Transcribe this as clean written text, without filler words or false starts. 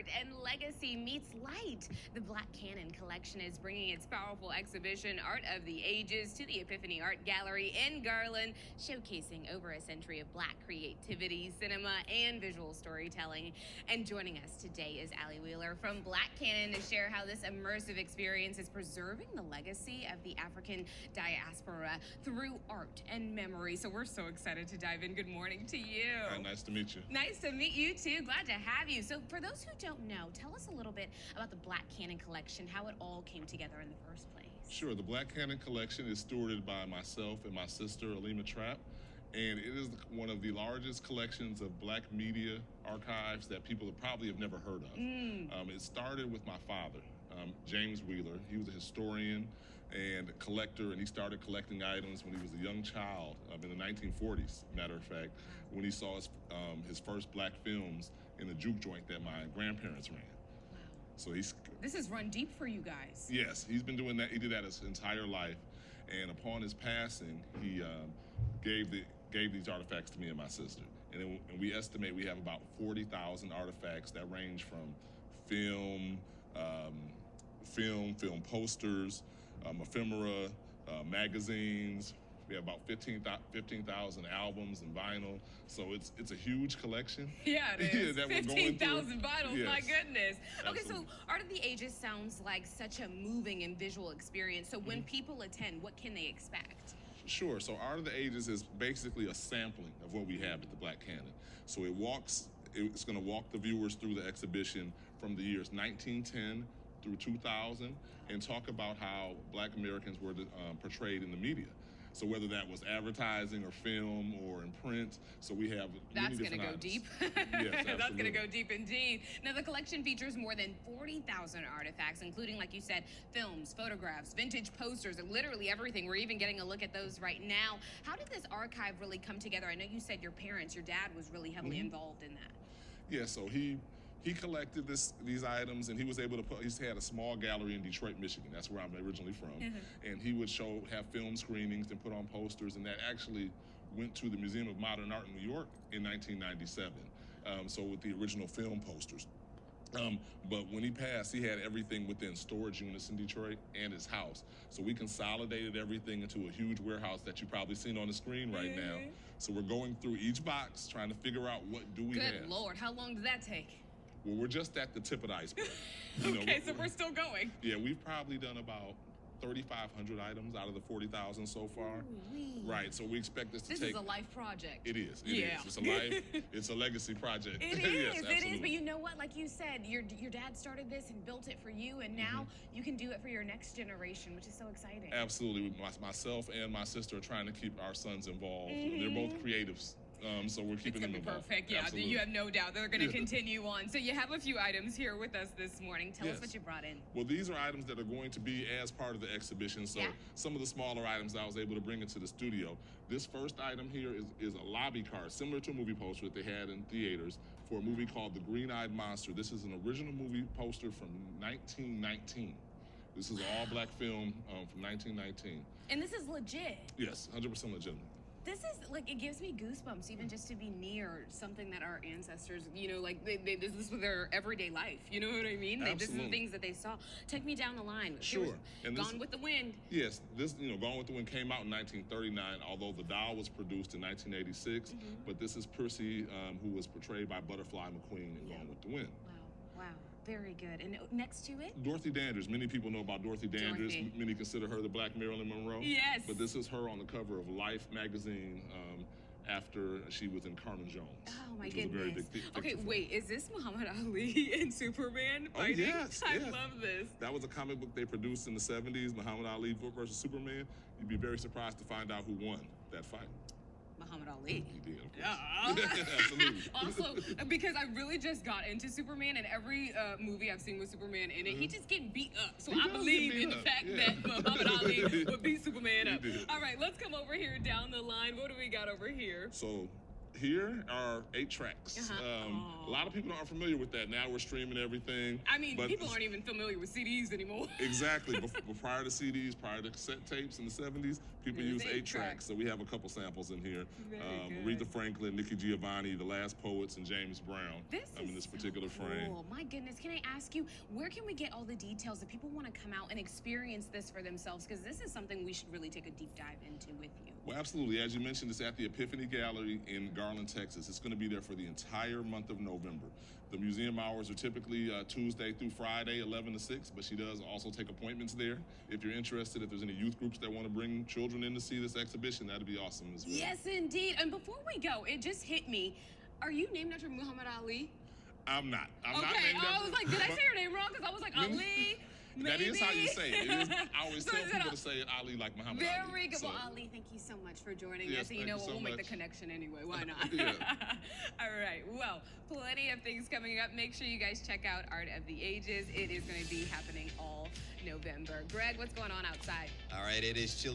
art and legacy meets light. The Black Canon Collection is bringing its powerful exhibition, Art of the Ages, to the Epiphany Gallery in Garland, showcasing over a century of Black creativity, cinema, and visual storytelling. And joining us today is Allie Wheeler from Black Canon to share how this immersive experience is preserving the legacy of the African diaspora through art and memory. So we're so excited to dive in. Good morning to you. Nice to meet you. Nice to meet you too. Glad to have you. So for those who don't know, tell us a little bit about the Black Canon Collection, how it all came together in the first place. Sure. The Black Canon Collection is stewarded by myself and my sister, Alima Trapp, and it is one of the largest collections of Black media archives that people probably have never heard of. It started with my father, James Wheeler. He was a historian and a collector, and he started collecting items when he was a young child in the 1940s, matter of fact, when he saw his first Black films in the juke joint that my grandparents ran. So this has run deep for you guys. Yes, he's been doing that. He did that his entire life, and upon his passing, he gave these artifacts to me and my sister. And we estimate we have about 40,000 artifacts that range from film posters, ephemera, magazines. We have about 15,000 albums and vinyl, so it's a huge collection. Yeah, it is. 15,000 vinyls, yes. My goodness. Absolutely. Okay, so Art of the Ages sounds like such a moving and visual experience. So when people attend, what can they expect? Sure. So Art of the Ages is basically a sampling of what we have at the Black Canon. So it's going to walk the viewers through the exhibition from the years 1910 through 2000 and talk about how Black Americans were portrayed in the media. So whether that was advertising or film or in print, so we have That's going to go deep. Yes, That's going to go deep indeed. Now, the collection features more than 40,000 artifacts, including, like you said, films, photographs, vintage posters, and literally everything. We're even getting a look at those right now. How did this archive really come together? I know you said your dad was really heavily involved in that. Yeah, so he collected these items, and he was able to he's had a small gallery in Detroit, Michigan. That's where I'm originally from. And he would have film screenings and put on posters, and that actually went to the Museum of Modern Art in New York in 1997. So with the original film posters. But when he passed, he had everything within storage units in Detroit and his house. So we consolidated everything into a huge warehouse that you've probably seen on the screen right now. So we're going through each box, trying to figure out what do we have. Good Lord, how long did that take? Well, we're just at the tip of the iceberg. So we're still going. Yeah, we've probably done about 3,500 items out of the 40,000 so far. Ooh-wee. Right, so we expect this to take... This is a life project. It is. It is. It's a life, it's a legacy project. It is, Yes, it is. But you know what? Like you said, your dad started this and built it for you, and now you can do it for your next generation, which is so exciting. Absolutely. Myself and my sister are trying to keep our sons involved. They're both creatives. So we're keeping them involved. Perfect. Yeah, Absolutely. You have no doubt they're going to continue on. So you have a few items here with us this morning. Tell us what you brought in. Well, these are items that are going to be as part of the exhibition. So some of the smaller items I was able to bring into the studio. This first item here is a lobby card, similar to a movie poster that they had in theaters for a movie called The Green-Eyed Monster. This is an original movie poster from 1919. This is all Black film from 1919. And this is legit. Yes, 100% legitimate. This is, like, it gives me goosebumps even just to be near something that our ancestors, like, this was their everyday life. You know what I mean? This is the things that they saw. Take me down the line. Sure. And Gone with the Wind. Yes, Gone with the Wind came out in 1939, although the doll was produced in 1986. But this is Percy, who was portrayed by Butterfly McQueen in Gone with the Wind. Wow. Very good. And next to it? Dorothy Dandridge. Many people know about Dorothy Dandridge. Many consider her the Black Marilyn Monroe. Yes. But this is her on the cover of Life magazine after she was in Carmen Jones. Oh, my goodness. Was a very big okay, wait. Is this Muhammad Ali and Superman fighting? Oh, yes. I love this. That was a comic book they produced in the 70s, Muhammad Ali versus Superman. You'd be very surprised to find out who won that fight. Muhammad Ali. He did, of course. Absolutely. Also, because I really just got into Superman, and every movie I've seen with Superman in it, he just getting beat up. So I believe in the fact that Muhammad Ali would beat Superman up. All right, let's come over here down the line. What do we got over here? So Here are 8 tracks. A lot of people aren't familiar with that. Now we're streaming everything. I mean, people aren't even familiar with CDs anymore. Exactly. But prior to CDs, prior to cassette tapes in the 70s, people used 8 tracks. So we have a couple samples in here. Aretha Franklin, Nikki Giovanni, The Last Poets, and James Brown. In this particular frame. My goodness, can I ask you, where can we get all the details if people want to come out and experience this for themselves? Because this is something we should really take a deep dive into with you. Well, absolutely. As you mentioned, it's at the Epiphany Gallery in Garland, Texas. It's going to be there for the entire month of November. The museum hours are typically Tuesday through Friday, 11 to 6, but she does also take appointments there. If you're interested, if there's any youth groups that want to bring children in to see this exhibition, that'd be awesome as well. Yes, indeed. And before we go, it just hit me. Are you named after Muhammad Ali? I'm not. I'm not named after. I was like, did I say your name wrong? Because I was like, Ali. Maybe. That is how you say it. I always tell people to say it Ali like Muhammad Ali. Very good. Well, Ali, thank you so much for joining us. And you know what? We'll make the connection anyway. Why not? All right. Well, plenty of things coming up. Make sure you guys check out Art of the Ages. It is going to be happening all November. Greg, what's going on outside? All right. It is chilly.